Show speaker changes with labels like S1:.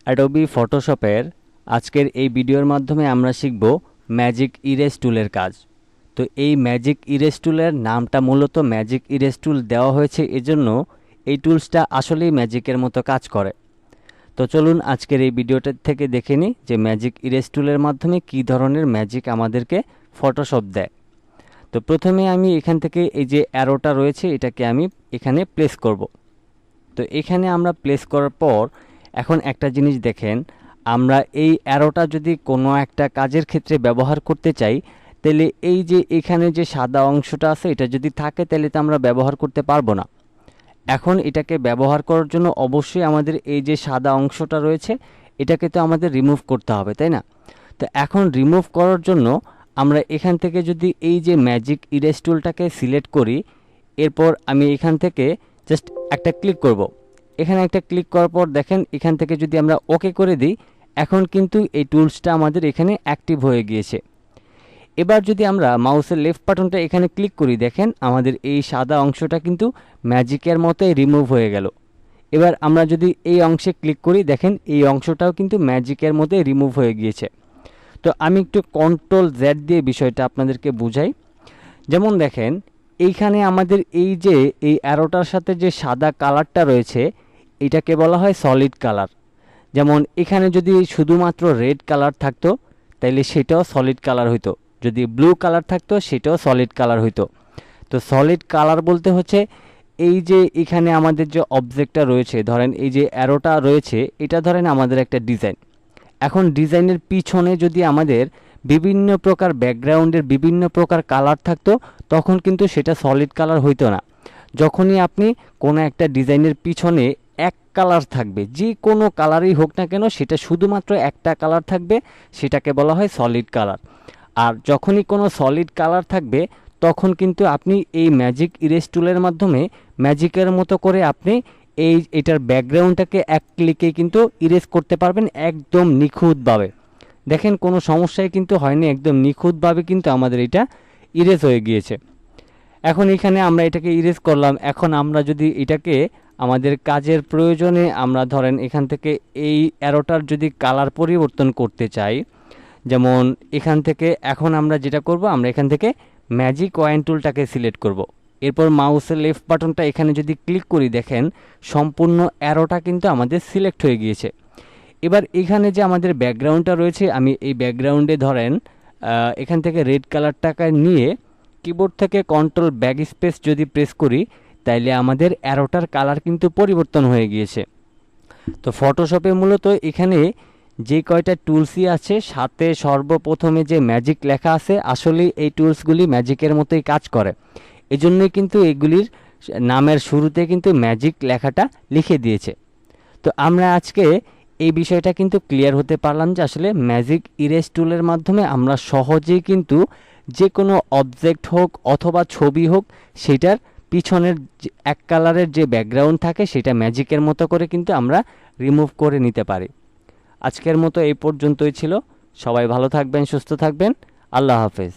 S1: Adobe ফটোশপের আজকের এই ভিডিওর মাধ্যমে আমরা শিখব ম্যাজিক ইরেজ টুলের কাজ। তো এই ম্যাজিক ইরেজ টুলের নামটা মূলত ম্যাজিক ইরেজ টুল দেওয়া হয়েছে এজন্য এই টুলসটা আসলেই ম্যাজিকের মতো কাজ করে। তো চলুন আজকের এই ভিডিওটা থেকে দেখে নিই যে ম্যাজিক ইরেজ টুলের মাধ্যমে কী ধরনের ম্যাজিক আমাদেরকে ফটোশপ দেয়। তো প্রথমে আমি এখান থেকে এই যে অ্যারোটা রয়েছে এটাকে আমি এখানে প্লেস করব। তো এখানে আমরা প্লেস করার পর এখন একটা জিনিস দেখেন, আমরা এই অ্যারোটা যদি কোনো একটা কাজের ক্ষেত্রে ব্যবহার করতে চাই তাহলে এই যে এখানে যে সাদা অংশটা আছে এটা যদি থাকে তাহলে তো আমরা ব্যবহার করতে পারবো না। এখন এটাকে ব্যবহার করার জন্য অবশ্যই আমাদের এই যে সাদা অংশটা রয়েছে এটাকে তো আমাদের রিমুভ করতে হবে, তাই না? তো এখন রিমুভ করার জন্য আমরা এখান থেকে যদি এই যে ম্যাজিক ইরেজ টুলটাকে সিলেক্ট করি, এরপর আমি এখান থেকে জাস্ট একটা ক্লিক করব। এখানে একটা ক্লিক করার পর দেখেন এখান থেকে যদি আমরা ওকে করে দিই, এখন কিন্তু এই টুলসটা আমাদের এখানে অ্যাক্টিভ হয়ে গিয়েছে। এবার যদি আমরা মাউসের লেফট বাটনটা এখানে ক্লিক করি, দেখেন আমাদের এই সাদা অংশটা কিন্তু ম্যাজিকের মতোই রিমুভ হয়ে গেল। এবার আমরা যদি এই অংশে ক্লিক করি, দেখেন এই অংশটাও কিন্তু ম্যাজিকের মতোই রিমুভ হয়ে গিয়েছে। তো আমি একটু কন্ট্রোল জেড দিয়ে বিষয়টা আপনাদেরকে বুঝাই। যেমন দেখেন এইখানে আমাদের এই যে এই অ্যারোটার সাথে যে সাদা কালারটা রয়েছে এটাকে বলা হয় সলিড কালার। যেমন এখানে যদি শুধুমাত্র রেড কালার থাকতো তাইলে সেটাও সলিড কালার হইতো, যদি ব্লু কালার থাকতো সেটাও সলিড কালার হইতো। তো সলিড কালার বলতে হচ্ছে এই যে এখানে আমাদের যে অবজেক্টটা রয়েছে, ধরেন এই যে অ্যারোটা রয়েছে এটা ধরেন আমাদের একটা ডিজাইন। এখন ডিজাইনের পিছনে যদি আমাদের বিভিন্ন প্রকার ব্যাকগ্রাউন্ডের বিভিন্ন প্রকার কালার থাকতো তখন কিন্তু সেটা সলিড কালার হইতো না। যখনই আপনি কোনো একটা ডিজাইনের পিছনে এক কালার থাকবে, যে কোনো কালারই হোক না কেন সেটা শুধুমাত্র একটা কালার থাকবে, সেটাকে বলা হয় সলিড কালার। আর যখনই কোনো সলিড কালার থাকবে তখন কিন্তু আপনি এই ম্যাজিক ইরেজ টুলের মাধ্যমে ম্যাজিকের মতো করে আপনি এটার ব্যাকগ্রাউন্ডটাকে এক ক্লিকে কিন্তু ইরেজ করতে পারবেন একদম নিখুঁতভাবে। দেখেন কোনো সমস্যাই কিন্তু হয়নি, একদম নিখুঁতভাবে কিন্তু আমাদের এটা ইরেজ হয়ে গিয়েছে। এখন এখানে আমরা এটাকে ইরেজ করলাম। এখন আমরা যদি এটাকে আমাদের কাজের প্রয়োজনে আমরা ধরেন এখান থেকে এই অ্যারোটার যদি কালার পরিবর্তন করতে চাই, যেমন এখান থেকে এখন আমরা যেটা করব, আমরা এখান থেকে ম্যাজিক ওয়াইন টুলটাকে সিলেক্ট করব। এরপর মাউসের লেফট বাটনটা এখানে যদি ক্লিক করি, দেখেন সম্পূর্ণ অ্যারোটা কিন্তু আমাদের সিলেক্ট হয়ে গিয়েছে। এবার এখানে যে আমাদের ব্যাকগ্রাউন্ডটা রয়েছে, আমি এই ব্যাকগ্রাউন্ডে ধরেন এখান থেকে রেড কালারটাকে নিয়ে কিবোর্ড থেকে কন্ট্রোল ব্যাক স্পেস যদি প্রেস করি তাইলে আমাদের অ্যারোটার কালার কিন্তু পরিবর্তন হয়ে গিয়েছে। তো ফটোশপে মূলত এখানে যে কয়টা টুলসই আছে সাথে সর্বপ্রথমে যে ম্যাজিক লেখা আছে, আসলে এই টুলসগুলি ম্যাজিকের মতোই কাজ করে। এজন্যই কিন্তু এগুলির নামের শুরুতে কিন্তু ম্যাজিক লেখাটা লিখে দিয়েছে। তো আমরা আজকে এই বিষয়টা কিন্তু ক্লিয়ার হতে পারলাম যে আসলে ম্যাজিক ইরেজ টুলের মাধ্যমে আমরা সহজেই কিন্তু যে কোনো অবজেক্ট হোক অথবা ছবি হোক সেটার পিছনের এক কালারের যে ব্যাকগ্রাউন্ড থাকে সেটা ম্যাজিকের মতো করে কিন্তু আমরা রিমুভ করে নিতে পারি। আজকের মতো এই পর্যন্তই ছিল। সবাই ভালো থাকবেন, সুস্থ থাকবেন। আল্লাহ হাফেজ।